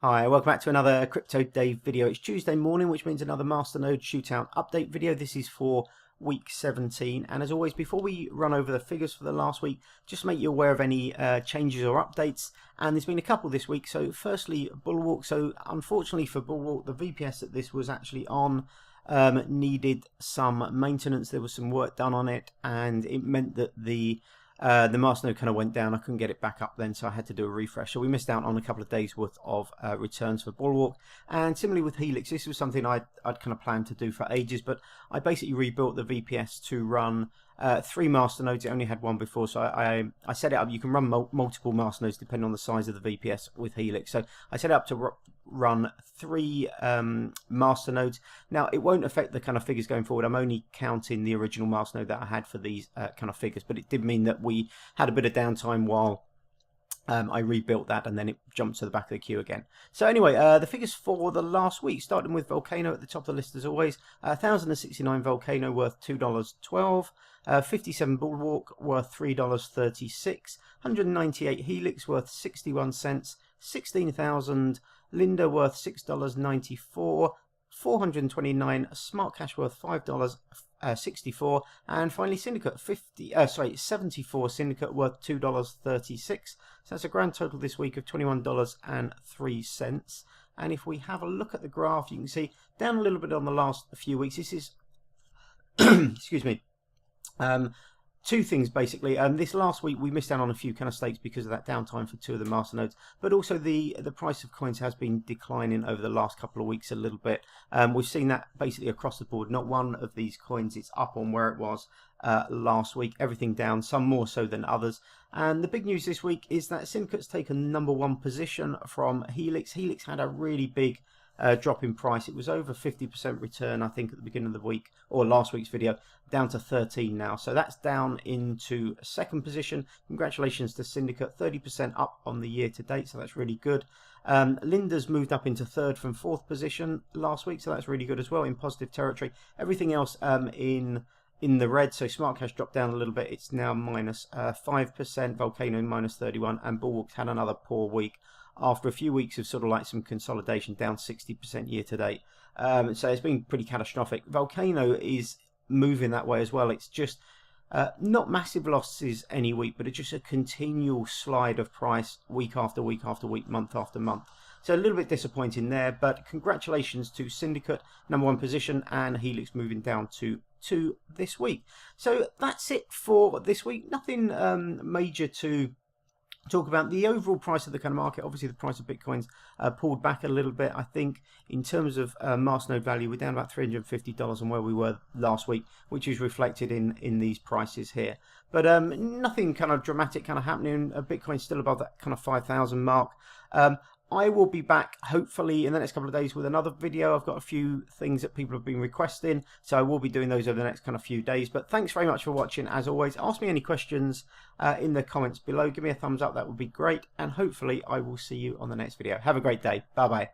Hi, welcome back to another Crypto Day video. It's Tuesday morning, which means another Masternode Shootout update video. This is for week 17, and as always, before we run over the figures for the last week, just to make you aware of any changes or updates, and there's been a couple this week. So firstly, Bulwark. So unfortunately for Bulwark, the VPS that this was actually on needed some maintenance. There was some work done on it, and it meant that the Masternode kind of went down. I couldn't get it back up then, so I had to do a refresh. So we missed out on a couple of days worth of returns for Bulwark. And similarly with Helix, this was something I'd kind of planned to do for ages, but I basically rebuilt the VPS to run 3 masternodes. It only had one before, so I set it up. You can run multiple masternodes depending on the size of the VPS with Helix. So I set it up to run 3 masternodes. Now it won't affect the kind of figures going forward. I'm only counting the original masternode that I had for these kind of figures, but it did mean that we had a bit of downtime while I rebuilt that, and then it jumped to the back of the queue again. So anyway, the figures for the last week, starting with Vulcano at the top of the list as always. 1,069 Vulcano worth $2.12. 57 Bulwark worth $3.36. 198 Helix worth 61 cents. 16,000 Linda worth $6.94. 429 SmartCash worth $5.64, and finally Syndicate 74 Syndicate worth $2.36. So that's a grand total this week of $21.03. And if we have a look at the graph, you can see down a little bit on the last few weeks. This is excuse me. Two things basically. This last week we missed out on a few kind of stakes because of that downtime for 2 of the masternodes, but also the price of coins has been declining over the last couple of weeks a little bit. We've seen that basically across the board. Not one of these coins is up on where it was last week. Everything down, some more so than others. And the big news this week is that Syndicate's taken #1 position from Helix. Helix had a really big drop in price. It was over 50% return, I think, at the beginning of the week, or last week's video, down to 13 now. So that's down into 2nd position. Congratulations to Syndicate, 30% up on the year to date, so that's really good. Linda's moved up into 3rd from 4th position last week, so that's really good as well, in positive territory. Everything else in the red, so SmartCash dropped down a little bit. It's now minus 5%, Vulcano minus 31, and Bulwark's had another poor week after a few weeks of sort of like some consolidation, down 60% year to date. So it's been pretty catastrophic. Vulcano is moving that way as well. It's just not massive losses any week, but it's just a continual slide of price week after week after week, month after month. So a little bit disappointing there, but congratulations to Syndicate, #1 position, and Helix moving down to 2 this week. So that's it for this week. Nothing major to talk about. The overall price of the kind of market, obviously the price of Bitcoin's pulled back a little bit. I think in terms of masternode value, we're down about $350 on where we were last week, which is reflected in these prices here. But nothing kind of dramatic kind of happening. Bitcoin's still above that kind of 5,000 mark. I will be back hopefully in the next couple of days with another video. I've got a few things that people have been requesting, so I will be doing those over the next kind of few days. But thanks very much for watching. As always, ask me any questions in the comments below. Give me a thumbs up, that would be great. And hopefully I will see you on the next video. Have a great day. Bye bye.